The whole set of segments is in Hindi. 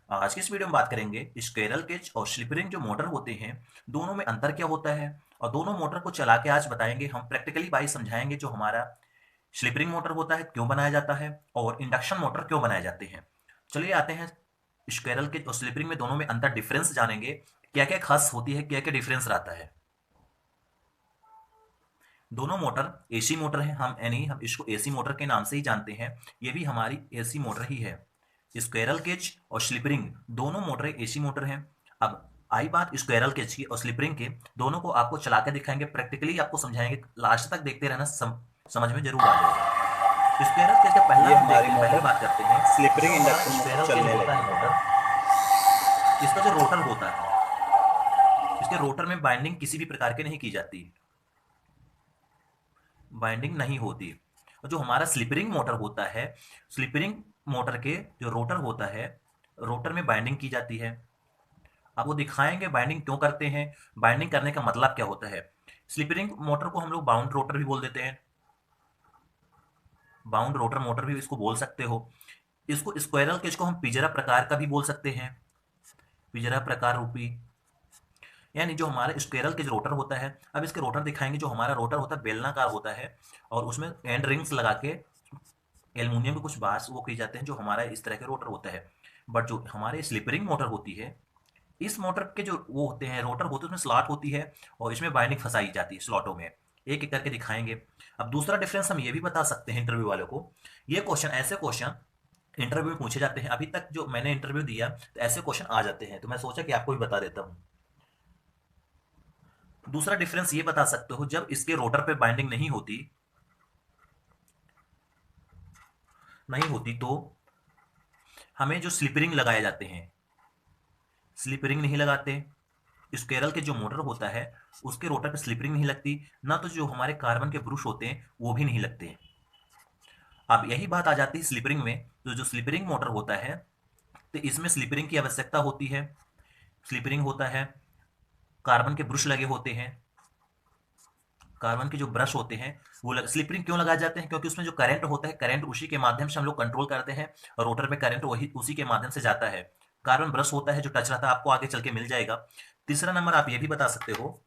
आज की इस वीडियो में बात करेंगे स्क्विरल केज और स्लिप रिंग जो मोटर होते हैं, दोनों में अंतर क्या होता है और दोनों मोटर को चला के आज बताएंगे हम प्रैक्टिकली बाई समझाएंगे जो हमारा स्लिप रिंग मोटर होता है क्यों बनाया जाता है और इंडक्शन मोटर क्यों बनाए जाते हैं। चलिए आते हैं स्क्विरल केज और स्लिप रिंग में दोनों में अंतर डिफरेंस जानेंगे, क्या क्या खास होती है, क्या क्या डिफरेंस रहता है। दोनों मोटर एसी मोटर है, हम यानी हम इसको एसी मोटर के नाम से ही जानते हैं। ये भी हमारी एसी मोटर ही है। स्क्विरल केज और स्लिप रिंग दोनों मोटरें एसी मोटर हैं। अब आई बात स्क्विरल केज की और स्लिप रिंग के, दोनों को आपको चला के दिखाएंगे, प्रैक्टिकली आपको समझाएंगे, लास्ट तक देखते रहना, समझ में जरूर आ जाएगा। स्क्विरल केज का पहला ये हम हमारी देखते हैं, पहले मोटर बात करते हैं। स्लिपरिंग जो हमारा इंडक्शन मोटर स्क्विरल केज चलने होता लगी है है। मोटर, इसका जो रोटर होता है, इसके रोटर में बाइंडिंग किसी भी प्रकार की नहीं की जाती, बाइंडिंग नहीं होती। और जो हमारा स्लिपरिंग मोटर होता है, स्लिपरिंग मोटर के जो रोटर होता है, रोटर में बाइंडिंग की जाती है। अब वो दिखाएंगे बाइंडिंग क्यों करते हैं, बाइंडिंग करने का मतलब क्या होता है। स्लिपरिंग मोटर को हम लोग बाउंड रोटर भी बोल देते हैं, बाउंड रोटर मोटर भी इसको बोल सकते हो। इसको स्क्वायरल केज को हम पिजरा प्रकार का भी बोल सकते हैं, पिजरा प्रकार रूपी। यानी जो हमारा स्क्वेरल के जो रोटर होता है, अब इसके रोटर दिखाएंगे। जो हमारा रोटर होता है बेलनाकार होता है और उसमें एंड रिंग्स लगा के एल्युमिनियम के कुछ बार्स वो किए जाते हैं, जो हमारा इस तरह के रोटर होता है। बट जो हमारे स्लिपरिंग मोटर होती है, इस मोटर के जो वो होते हैं रोटर होते हैं, उसमें स्लॉट होती है और इसमें बाइंडिंग फंसाई जाती है स्लॉटों में। एक एक करके दिखाएंगे। अब दूसरा डिफरेंस हम ये भी बता सकते हैं इंटरव्यू वालों को। ये क्वेश्चन, ऐसे क्वेश्चन इंटरव्यू में पूछे जाते हैं। अभी तक जो मैंने इंटरव्यू दिया तो ऐसे क्वेश्चन आ जाते हैं, तो मैं सोचा कि आपको भी बता देता हूँ। दूसरा डिफरेंस ये बता सकते हो, जब इसके रोटर पे बाइंडिंग नहीं होती तो हमें जो स्लिप रिंग लगाए जाते हैं, स्लिप रिंग नहीं लगाते। स्क्वेरल के जो मोटर होता है उसके रोटर पे स्लिप रिंग नहीं लगती, ना तो जो हमारे कार्बन के ब्रुश होते हैं वो भी नहीं लगते। अब यही बात आ जाती है स्लिप रिंग में। तो जो स्लिप रिंग मोटर होता है, तो इसमें स्लिप रिंग की आवश्यकता होती है। स्लिप रिंग होता है, कार्बन के ब्रुश लगे होते हैं, कार्बन के जो ब्रश होते हैं वो स्लिप रिंग क्यों लगाए जाते हैं, क्योंकि उसमें जो करंट होता है, करंट उसी के माध्यम से हम लोग कंट्रोल करते हैं और रोटर में करंट वही उसी के माध्यम से जाता है। कार्बन ब्रश होता है जो टच रहता है, आपको आगे चल के मिल जाएगा। तीसरा नंबर आप ये भी बता सकते हो,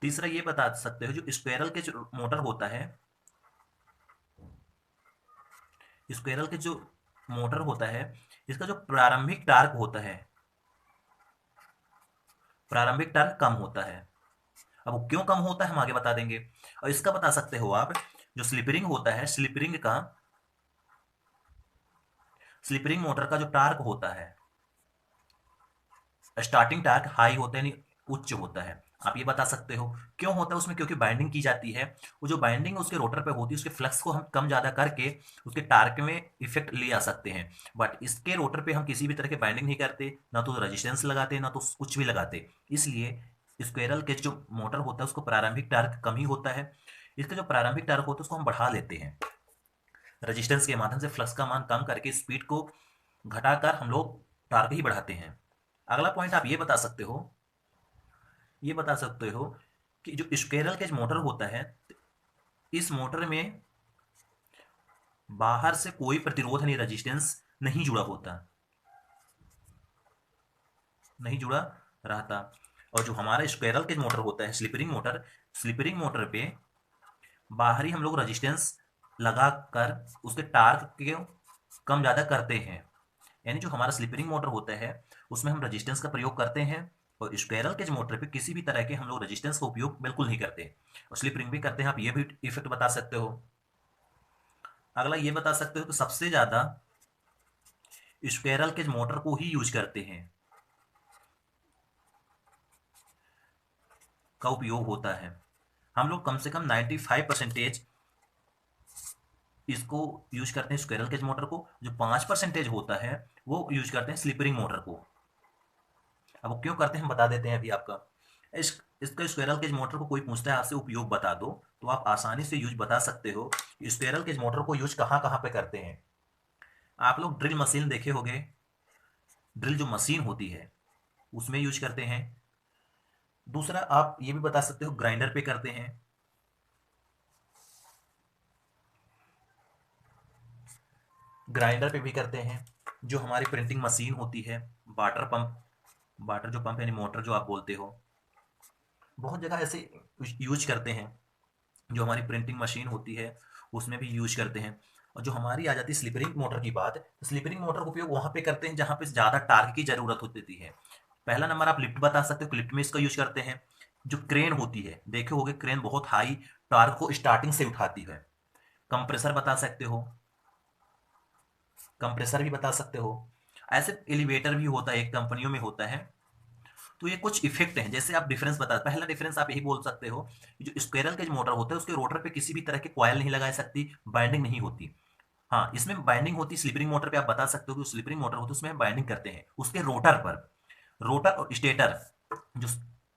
तीसरा ये बता सकते हो, जो स्क्वेरल के जो मोटर होता है, स्क्वेरल के जो मोटर होता है, इसका जो प्रारंभिक टार्क होता है, प्रारंभिक टार्क कम होता है। अब वो क्यों कम होता है हम आगे बता देंगे। और इसका बता सकते हो आप, जो स्लिपरिंग होता है, स्लिपरिंग का, स्लिपरिंग मोटर का जो टार्क होता है, स्टार्टिंग टार्क हाई होता है, यानी उच्च होता है। आप ये बता सकते हो क्यों होता है उसमें, क्योंकि बाइंडिंग की जाती है। वो जो बाइंडिंग उसके रोटर पे होती है, उसके फ्लक्स को हम कम ज्यादा करके उसके टार्क में इफेक्ट ले आ सकते हैं। बट इसके रोटर पे हम किसी भी तरह के बाइंडिंग नहीं करते, ना तो रेजिस्टेंस लगाते, ना तो कुछ भी लगाते। इसलिए स्क्वेरल के जो मोटर होता है उसको प्रारंभिक टार्क कम ही होता है। इसका जो प्रारंभिक टार्क होता है उसको हम बढ़ा लेते हैं रेजिस्टेंस के माध्यम से, फ्लक्स का मान कम करके स्पीड को घटाकर हम लोग टार्क ही बढ़ाते हैं। अगला पॉइंट आप ये बता सकते हो कि जो स्क्वेरल केज मोटर होता है, इस मोटर में बाहर से कोई प्रतिरोध यानी रेजिस्टेंस नहीं जुड़ा होता, नहीं जुड़ा रहता। और जो हमारा स्क्वेरल केज मोटर होता है, स्लिपरिंग मोटर, स्लिपरिंग मोटर पे बाहरी हम लोग रेजिस्टेंस लगाकर उसके टार्क को कम ज़्यादा करते हैं। यानी जो हमारा स्लिपरिंग मोटर होता है उसमें हम रेजिस्टेंस का प्रयोग करते हैं, और स्क्वेरल केज मोटर पे किसी भी तरह के हम लोग रेजिस्टेंस का उपयोग बिल्कुल नहीं करते, और स्लिप रिंग भी करते हैं। आप ये भी इफेक्ट बता सकते हो। अगला ये बता सकते हो कि सबसे ज़्यादा स्क्वेरल केज मोटर को ही यूज करते हैं, का उपयोग होता है। हम लोग कम से कम 95% इसको यूज करते हैं स्क्वेरल केज मोटर को, जो 5% होता है वो यूज करते हैं स्लिपरिंग मोटर को। अब वो क्यों करते हैं हम बता देते हैं अभी आपका। इसका स्क्वेरल केज मोटर को कोई पूछता है आपसे उपयोग बता दो, तो आप आसानी से यूज बता सकते हो। स्क्वेरल केज मोटर को यूज कहाँ कहाँ पे करते हैं। आप लोग ड्रिल मशीन देखे होंगे, ड्रिल जो मशीन होती है उसमें यूज करते हैं। दूसरा आप ये भी बता सकते हो ग्राइंडर पे करते हैं। ग्राइंडर पे भी करते हैं, जो हमारी प्रिंटिंग मशीन होती है, वाटर पंप, वाटर जो पंप यानी मोटर जो आप बोलते हो, बहुत जगह ऐसे यूज करते हैं। जो हमारी प्रिंटिंग मशीन होती है उसमें भी यूज करते हैं। और जो हमारी आ जाती है स्लिपरिंग मोटर की बात, तो स्लिपरिंग मोटर का उपयोग वहाँ पे करते हैं जहाँ पे ज़्यादा टार्क की ज़रूरत होती है। पहला नंबर आप लिफ्ट बता सकते हो, लिफ्ट में इसका यूज करते हैं। जो क्रेन होती है, देखे होगे क्रेन बहुत हाई टार्क को स्टार्टिंग से उठाती है। कंप्रेसर बता सकते हो, कंप्रेसर भी बता सकते हो। ऐसे एलिवेटर भी होता है, एक कंपनियों में होता है। तो ये कुछ इफेक्ट हैं। जैसे आप डिफरेंस बता, पहला डिफरेंस आप यही बोल सकते हो, जो स्क्विरल के जो मोटर होता है उसके रोटर पे किसी भी तरह के कॉयल नहीं लगा सकती, बाइंडिंग नहीं होती। हाँ, इसमें बाइंडिंग होती स्लिपरिंग मोटर पे। आप बता सकते हो कि स्लिपरिंग मोटर होती है उसमें हम बाइंडिंग करते हैं उसके रोटर पर। रोटर और स्टेटर, जो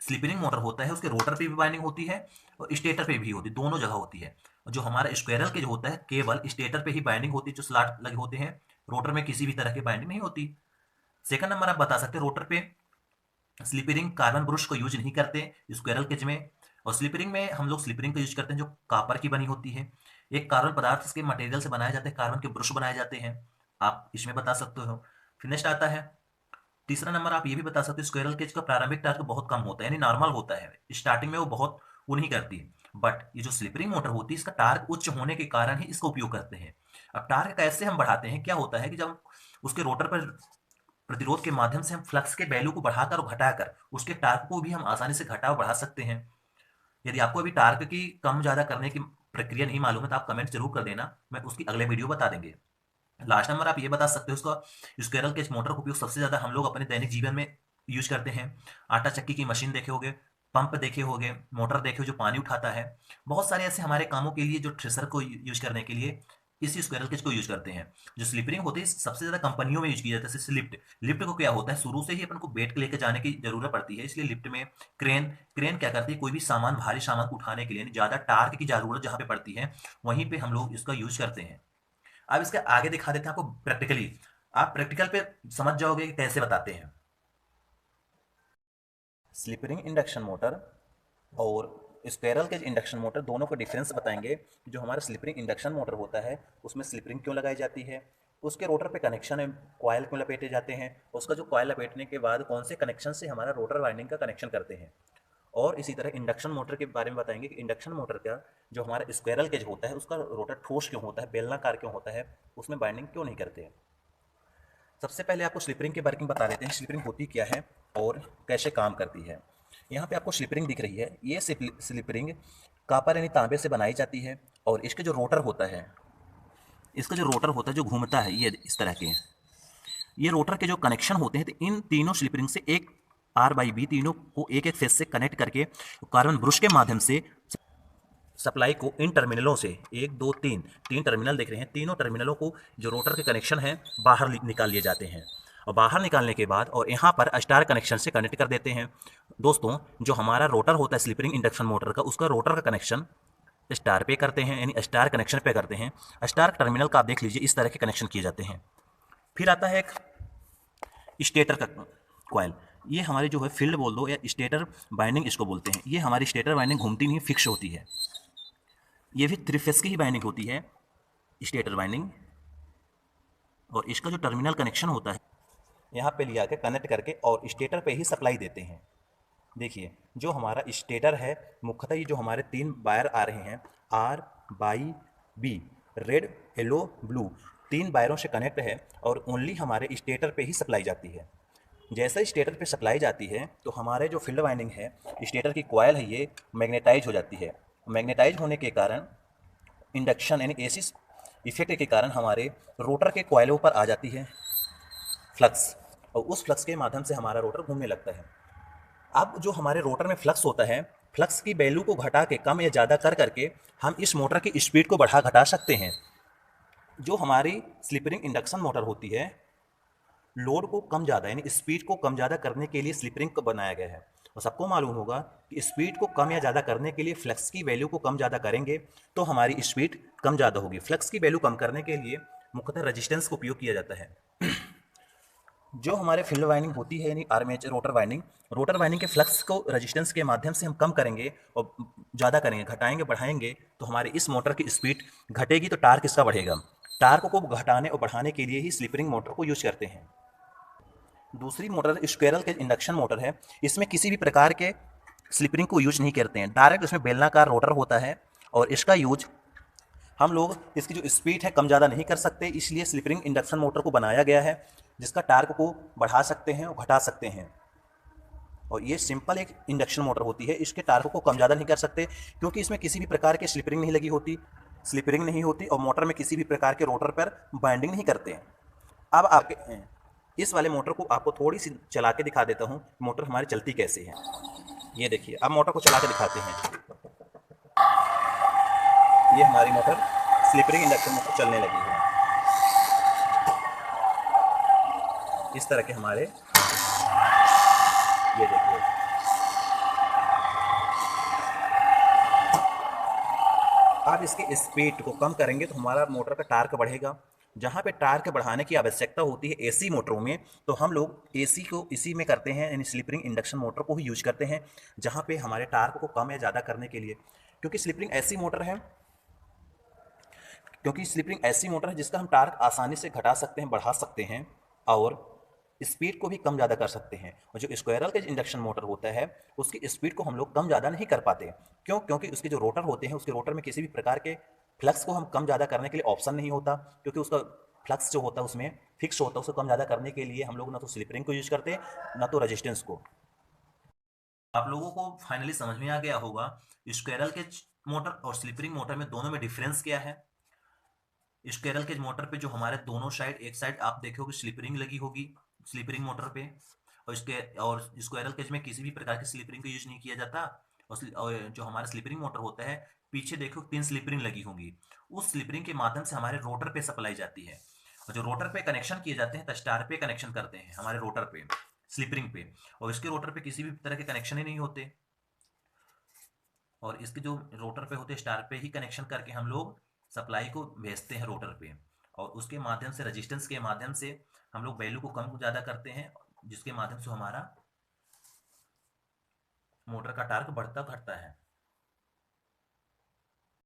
स्लिपरिंग मोटर होता है उसके रोटर पे भी बाइंडिंग होती है और स्टेटर पे भी होती है, दोनों जगह होती है। और जो हमारा स्क्विरल के जो होता है केवल स्टेटर पे ही बाइंडिंग होती है, जो स्लॉट लगे होते हैं, रोटर में किसी भी तरह की बाइंडिंग नहीं होती। सेकंड नंबर आप बता सकते हैं, रोटर पे स्लिपरिंग कार्बन ब्रश को यूज नहीं करते स्क्विरल केज में। और स्लिपरिंग में हम लोग स्लिपरिंग का यूज करते हैं जो कॉपर की बनी होती है। एक कार्बन पदार्थ के मटेरियल से बनाए जाते हैं, कार्बन के ब्रश बनाए जाते हैं। आप इसमें बता सकते हो। फिर नेक्स्ट आता है तीसरा नंबर, आप ये भी बता सकते हो स्क्विरल केज का प्रारंभिक टार्क बहुत कम होता है, यानी नॉर्मल होता है, स्टार्टिंग में वो बहुत वो नहीं करती। बट ये जो स्लिपरिंग मोटर होती है इसका टार्क उच्च होने के कारण ही इसका उपयोग करते हैं। अब टार्क कैसे हम बढ़ाते हैं, क्या होता है कि जब उसके रोटर पर प्रतिरोध के माध्यम से हम फ्लक्स के वैल्यू को बढ़ाकर और घटाकर उसके टार्क को भी हम आसानी से घटा और बढ़ा सकते हैं। यदि आपको अभी टार्क की कम ज्यादा करने की प्रक्रिया नहीं मालूम है तो आप कमेंट जरूर कर देना, मैं उसकी अगले वीडियो बता देंगे। लास्ट नंबर आप ये बता सकते हो उसका स्क्विरल केज मोटर का उपयोग सबसे ज्यादा हम लोग अपने दैनिक जीवन में यूज करते हैं। आटा चक्की की मशीन देखे होगे, पंप देखे होगे, मोटर देखे हो जो पानी उठाता है। बहुत सारे ऐसे हमारे कामों के लिए जो थ्रेसर को यूज करने के लिए इसी स्क्विरल केज को यूज करते हैं। जो स्लिपरिंग होती है सबसे ज्यादा कंपनियों में यूज की जाती है, जैसे लिफ्ट। लिफ्ट को क्या होता है, शुरू से ही अपन को बेड के लेके जाने की जरूरत पड़ती है, इसलिए लिफ्ट में क्रेन, क्रेन क्या करती है, कोई भी सामान, भारी सामान को उठाने के लिए ज्यादा टार्क की जरूरत जहां पे पड़ती है वहीं पे हम लोग इसका यूज करते हैं। अब इसके आगे दिखा देते हैं आपको प्रैक्टिकली, आप प्रैक्टिकल पे समझ जाओगे कि कैसे बताते हैं। स्लिपरिंग इंडक्शन मोटर और स्क्विरल केज इंडक्शन मोटर दोनों का डिफरेंस बताएंगे। जो हमारा स्लिपरिंग इंडक्शन मोटर होता है उसमें स्लिपरिंग क्यों लगाई जाती है, उसके रोटर पे कनेक्शन है, कॉयल क्यों लपेटे जाते हैं, उसका जो कॉयल लपेटने के बाद कौन से कनेक्शन से हमारा रोटर वाइंडिंग का कनेक्शन करते हैं। और इसी तरह इंडक्शन मोटर के बारे में बताएंगे कि इंडक्शन मोटर का जो हमारा स्क्विरल केज होता है उसका रोटर ठोस क्यों होता है, बेलनाकार क्यों होता है, उसमें बाइंडिंग क्यों नहीं करते हैं। सबसे पहले आपको स्लिपरिंग के वर्किंग बता देते हैं, स्लिपरिंग होती क्या है और कैसे काम करती है। यहाँ पे आपको स्लिपरिंग दिख रही है, ये स्लिपरिंग कॉपर यानी तांबे से बनाई जाती है। और इसके जो रोटर होता है, इसका जो रोटर होता है जो घूमता है, ये इस तरह के ये रोटर के जो कनेक्शन होते हैं, तो इन तीनों स्लिपरिंग से एक आर बाई बी तीनों को एक एक फेस से कनेक्ट करके कार्बन ब्रश के माध्यम से सप्लाई को इन टर्मिनलों से, एक दो तीन, तीन टर्मिनल देख रहे हैं, तीनों टर्मिनलों को जो रोटर के कनेक्शन है बाहर निकाल लिए जाते हैं। और बाहर निकालने के बाद और यहाँ पर स्टार कनेक्शन से कनेक्ट कर देते हैं। दोस्तों, जो हमारा रोटर होता है स्लिपरिंग इंडक्शन मोटर का, उसका रोटर का कनेक्शन स्टार पे करते हैं, यानी स्टार कनेक्शन पे करते हैं। स्टार टर्मिनल का आप देख लीजिए, इस तरह के कनेक्शन किए जाते हैं। फिर आता है एक स्टेटर का कॉयल। ये हमारी जो है फील्ड बोल दो या स्टेटर बाइंडिंग इसको बोलते हैं। ये हमारी स्टेटर बाइंडिंग घूमती नहीं, फिक्स होती है। ये भी थ्री फेस की ही बाइंडिंग होती है, स्टेटर बाइंडिंग। और इसका जो टर्मिनल कनेक्शन होता है यहाँ पे लिया के कनेक्ट करके और स्टेटर पे ही सप्लाई देते हैं। देखिए, जो हमारा स्टेटर है, मुख्यतः ये जो हमारे तीन वायर आ रहे हैं, R Y B, red yellow blue, तीन वायरों से कनेक्ट है और ओनली हमारे स्टेटर पे ही सप्लाई जाती है। जैसे स्टेटर पे सप्लाई जाती है तो हमारे जो फील्ड वाइंडिंग है, स्टेटर की कॉयल है, ये मैग्नेटाइज हो जाती है। मैग्नेटाइज होने के कारण इंडक्शन यानी एसी इफेक्ट के कारण हमारे रोटर के कॉयलों पर आ जाती है फ्लक्स, और उस फ्लक्स के माध्यम से हमारा रोटर घूमने लगता है। अब जो हमारे रोटर में फ्लक्स होता है, फ्लक्स की वैल्यू को घटा के कम या ज़्यादा कर करके हम इस मोटर की स्पीड को बढ़ा घटा सकते हैं। जो हमारी स्लिपरिंग इंडक्शन मोटर होती है, लोड को कम ज़्यादा यानी स्पीड को कम ज़्यादा करने के लिए स्लिपरिंग को बनाया गया है। और सबको मालूम होगा कि स्पीड को कम या ज़्यादा करने के लिए फ्लक्स की वैल्यू को कम ज़्यादा करेंगे तो हमारी स्पीड कम ज़्यादा होगी। फ्लक्स की वैल्यू कम करने के लिए मुख्यतः रेजिस्टेंस का उपयोग किया जाता है। जो हमारे फील्ड वाइंडिंग होती है यानी आर्मेचर रोटर वाइंडिंग के फ्लक्स को रेजिस्टेंस के माध्यम से हम कम करेंगे और ज़्यादा करेंगे, घटाएंगे बढ़ाएंगे तो हमारे इस मोटर की स्पीड घटेगी तो टार्क इसका बढ़ेगा। टार्क को घटाने और बढ़ाने के लिए ही स्लिप रिंग मोटर को यूज करते हैं। दूसरी motor squirrel cage induction motor है। इसमें किसी भी प्रकार के स्लिप रिंग को यूज नहीं करते हैं, डायरेक्ट इसमें बेलनाकार रोटर होता है और इसका यूज हम लोग इसकी जो स्पीड है कम ज़्यादा नहीं कर सकते, इसलिए स्लिप रिंग इंडक्शन मोटर को बनाया गया है जिसका टार्क को बढ़ा सकते हैं और घटा सकते हैं। और ये सिंपल एक इंडक्शन मोटर होती है, इसके टार्क को कम ज़्यादा नहीं कर सकते क्योंकि इसमें किसी भी प्रकार के स्लिप रिंग नहीं लगी होती, स्लिप रिंग नहीं होती और मोटर में किसी भी प्रकार के रोटर पर बाइंडिंग नहीं करते हैं। अब आपके इस वाले मोटर को आपको थोड़ी सी चला के दिखा देता हूँ मोटर हमारी चलती कैसे है। ये देखिए, अब मोटर को चला के दिखाते हैं। ये हमारी motor slip ring induction motor चलने लगी है। इस तरह के हमारे ये देखिए, आप इसके स्पीड को कम करेंगे तो हमारा मोटर का टार्क बढ़ेगा। जहाँ पे टार्क बढ़ाने की आवश्यकता होती है एसी मोटरों में, तो हम लोग एसी को इसी में करते हैं, यानी स्लिप रिंग इंडक्शन मोटर को ही यूज करते हैं जहाँ पे हमारे टार्क को कम या ज़्यादा करने के लिए। क्योंकि स्लिप रिंग ऐसी मोटर है जिसका हम टार्क आसानी से घटा सकते हैं, बढ़ा सकते हैं और स्पीड को भी कम ज़्यादा कर सकते हैं। और जो स्क्वायरल केज इंडक्शन मोटर होता है उसकी स्पीड को हम लोग कम ज़्यादा नहीं कर पाते। क्यों? क्योंकि उसके जो रोटर होते हैं उसके रोटर में किसी भी प्रकार के फ्लक्स को हम कम ज़्यादा करने के लिए ऑप्शन नहीं होता, क्योंकि उसका फ्लक्स जो होता है उसमें फिक्स होता है। उसको कम ज़्यादा करने के लिए हम लोग ना तो स्लिप रिंग को यूज करते हैं ना तो रेजिस्टेंस को। आप लोगों को फाइनली समझ में आ गया होगा स्क्वायरल केज मोटर और स्लिप रिंग मोटर में दोनों में डिफरेंस क्या है। स्क्वायरल केज मोटर पे जो हमारे दोनों साइड, एक साइड आप देखोगे स्लिप रिंग लगी होगी स्लिप रिंग मोटर पे, और स्क्वायरल केज में किसी भी प्रकार की स्लिप रिंग को यूज नहीं किया जाता। और जो हमारा स्लिप रिंग मोटर होता है पीछे देखो 3 स्लिप रिंग लगी होंगी, उस स्लिप रिंग के माध्यम से हमारे रोटर पे सप्लाई जाती है। और जो रोटर पे कनेक्शन किए जाते हैं तो स्टार पे कनेक्शन करते हैं हमारे रोटर पे, स्लिप रिंग पे, और इसके रोटर पे किसी भी तरह के कनेक्शन ही नहीं होते। और इसके जो रोटर पे होते हैं स्टार पे ही कनेक्शन करके हम लोग सप्लाई को भेजते हैं रोटर पे, और उसके माध्यम से रेजिस्टेंस के माध्यम से हम लोग वैल्यू को कम ज़्यादा करते हैं, जिसके माध्यम से हमारा मोटर का टार्क बढ़ता घटता है।